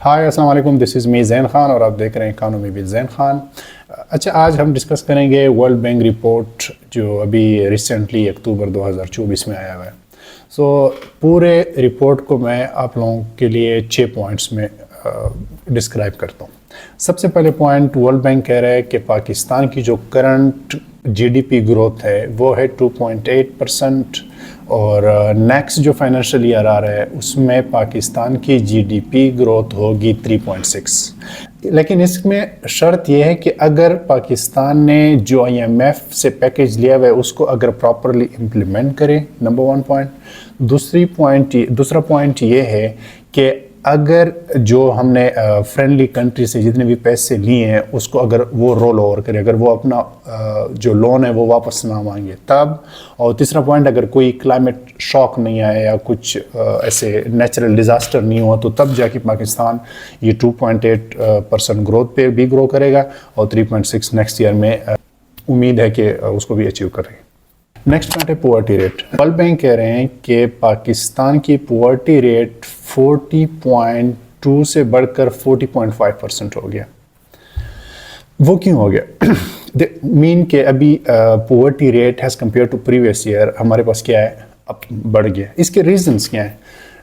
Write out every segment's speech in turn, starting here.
हाय अस्सलाम वालेकुम, this is me ज़ैन खान और आप देख रहे हैं इकॉनमी विद ज़ैन खान। अच्छा, आज हम डिस्कस करेंगे वर्ल्ड बैंक रिपोर्ट जो अभी रिसेंटली अक्टूबर 2024 में आया हुआ है। पूरे रिपोर्ट को मैं आप लोगों के लिए 6 पॉइंट्स में डिस्क्राइब करता हूँ। सबसे पहले पॉइंट, वर्ल्ड बैंक कह रहा है कि पाकिस्तान की जो करंट जीडीपी ग्रोथ है वो है 2.8% और नेक्स्ट जो फाइनेंशियल ईयर आ रहा है उसमें पाकिस्तान की जीडीपी ग्रोथ होगी 3.6। लेकिन इसमें शर्त यह है कि अगर पाकिस्तान ने जो IMF से पैकेज लिया हुआ है उसको अगर प्रॉपरली इम्प्लीमेंट करे, नंबर 1 पॉइंट। दूसरा पॉइंट ये है कि अगर जो हमने फ्रेंडली कंट्री से जितने भी पैसे लिए हैं उसको अगर वो रोल ओवर करे, अगर वो अपना जो लोन है वो वापस ना मांगे तब। और तीसरा पॉइंट, अगर कोई क्लाइमेट शॉक नहीं आया या कुछ ऐसे नेचुरल डिज़ास्टर नहीं हुआ तो तब जाके पाकिस्तान ये 2.8% ग्रोथ पे भी ग्रो करेगा और 3.6 नेक्स्ट ईयर में उम्मीद है कि उसको भी अचीव करेगा। नेक्स्ट पॉइंट है पुअर्टी रेट। वर्ल्ड बैंक कह रहे हैं कि पाकिस्तान की पुअर्टी रेट 40.2 से बढ़कर 40.5% हो गया। वो क्यों हो गया? मीन के अभी poverty rate has compare to previous year हमारे पास क्या है, अब बढ़ गया। इसके रीजंस क्या हैं?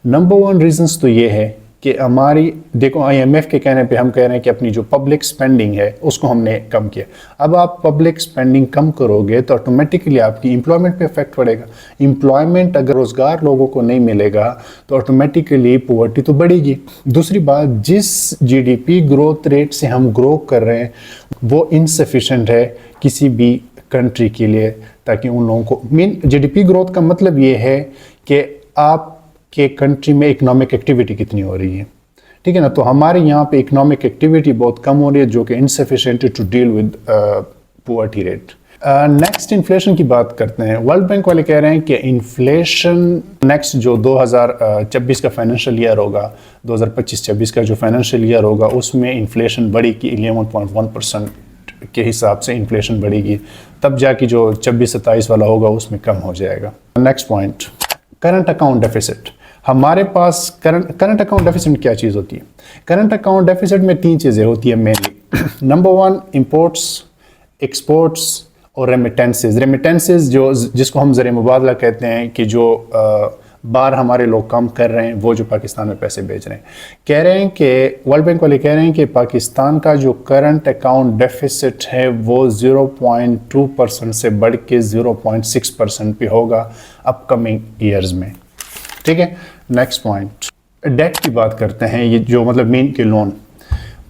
नंबर 1 रीजंस तो ये है कि हमारी देखो IMF के कहने पे हम कह रहे हैं कि अपनी जो पब्लिक स्पेंडिंग है उसको हमने कम किया। अब आप पब्लिक स्पेंडिंग कम करोगे तो ऑटोमेटिकली आपकी एम्प्लॉयमेंट पे इफेक्ट पड़ेगा। एम्प्लॉयमेंट अगर रोज़गार लोगों को नहीं मिलेगा तो ऑटोमेटिकली पॉवर्टी तो बढ़ेगी। दूसरी बात, जिस GDP ग्रोथ रेट से हम ग्रो कर रहे हैं वो इनसफिशेंट है किसी भी कंट्री के लिए, ताकि उन लोगों को GDP ग्रोथ का मतलब ये है कि आप के कंट्री में इकोनॉमिक एक्टिविटी कितनी हो रही है, ठीक है ना। तो हमारे यहाँ पे इकोनॉमिक एक्टिविटी बहुत कम हो रही है जो कि insufficient to deal with poverty rate. Next inflation की बात करते हैं। वर्ल्ड बैंक वाले कह रहे हैं कि इन्फ्लेशन नेक्स्ट जो 2024 का फाइनेंशियल ईयर होगा, 2025-26 का जो फाइनेंशियल ईयर होगा उसमें इन्फ्लेशन बढ़ेगी 11.1% के हिसाब से इन्फ्लेशन बढ़ेगी। तब जाके जो 26-27 वाला होगा उसमें कम हो जाएगा। Next point, current account deficit. हमारे पास करंट अकाउंट डेफिसिट क्या चीज़ होती है? करंट अकाउंट डेफिसिट में 3 चीज़ें होती है मेनली। नंबर 1 इंपोर्ट्स, एक्सपोर्ट्स और रेमिटेंसेस जिसको हम ज़रिए मुबादला कहते हैं, कि जो बाहर हमारे लोग काम कर रहे हैं वो जो पाकिस्तान में पैसे भेज रहे हैं। कह रहे हैं कि वर्ल्ड बैंक वाले कह रहे हैं कि पाकिस्तान का जो करंट अकाउंट डेफिसिट है वो 0.2% से बढ़ के 0.6% पे होगा अपकमिंग ईयर्स में, ठीक है। नेक्स्ट पॉइंट, डेट की बात करते हैं। ये जो मतलब मेन के लोन,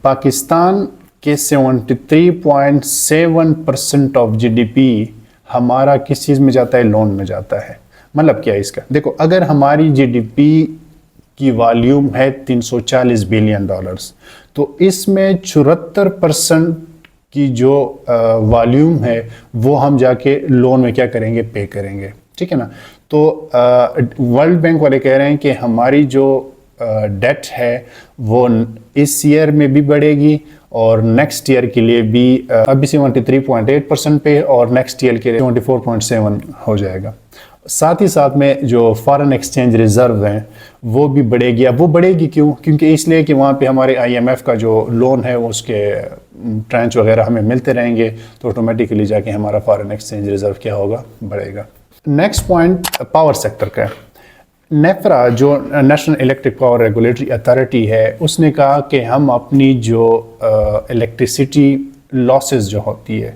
पाकिस्तान के 73.7% ऑफ GDP हमारा किस चीज़ में जाता है? लोन में जाता है। मतलब क्या है इसका? देखो, अगर हमारी GDP की वॉल्यूम है $340 बिलियन तो इसमें 74% की जो वॉल्यूम है वो हम जाके लोन में क्या करेंगे? पे करेंगे, ठीक है ना। तो वर्ल्ड बैंक वाले कह रहे हैं कि हमारी जो डेट है वो इस ईयर में भी बढ़ेगी और नेक्स्ट ईयर के लिए भी अभी 73.8% पे और नेक्स्ट ईयर के लिए 74.7 हो जाएगा। साथ ही साथ में जो फॉरेन एक्सचेंज रिजर्व हैं वो भी बढ़ेगी। अब वो बढ़ेगी क्यों? क्योंकि इसलिए कि वहाँ पे हमारे IMF का जो लोन है उसके ट्रांच वगैरह हमें मिलते रहेंगे तो ऑटोमेटिकली जाके हमारा फॉरेन एक्सचेंज रिजर्व क्या होगा? बढ़ेगा। नेक्स्ट पॉइंट पावर सेक्टर का है। नेफ्रा जो national electric power regulatory authority है उसने कहा कि हम अपनी जो इलेक्ट्रिसिटी लॉसेस जो होती है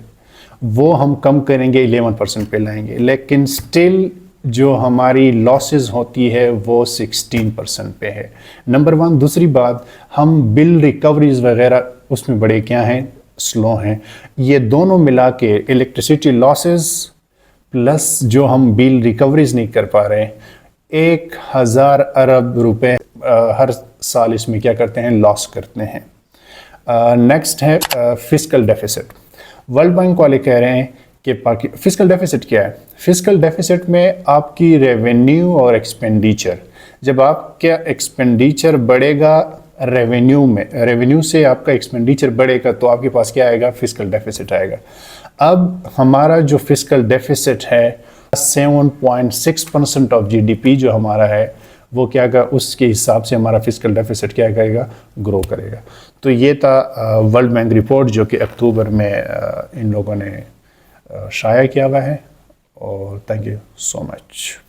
वो हम कम करेंगे, 11% पे लाएंगे, लेकिन स्टिल जो हमारी लॉसेस होती है वो 16% पे है। नंबर 1। दूसरी बात, हम बिल रिकवरीज वगैरह उसमें बड़े क्या हैं? स्लो हैं। ये दोनों मिला के इलेक्ट्रिसिटी लॉसेस प्लस जो हम बिल रिकवरीज नहीं कर पा रहे हैं, 1000 अरब रुपए हर साल इसमें क्या करते हैं? लॉस करते हैं। नेक्स्ट है फिस्कल डेफिसिट। वर्ल्ड बैंक वाले कह रहे हैं कि फिस्कल डेफिसिट क्या है? फिस्कल डेफिसिट में आपकी रेवेन्यू और एक्सपेंडिचर, जब आपका एक्सपेंडिचर बढ़ेगा रेवेन्यू से आपका एक्सपेंडिचर बढ़ेगा तो आपके पास क्या आएगा? फिस्कल डेफिसिट आएगा। अब हमारा जो फिस्कल डेफिसिट है 7.6% ऑफ GDP जो हमारा है وہ کیا گا اس کے حساب سے ہمارا فسکل ڈیفیسٹ کیا کرے گا، گرو کرے گا. تو یہ تھا ورلڈ بینک رپورٹ جو کہ اکتوبر میں ان لوگوں نے شائع کیا ہوا ہے. اور تھینک یو سو مچ.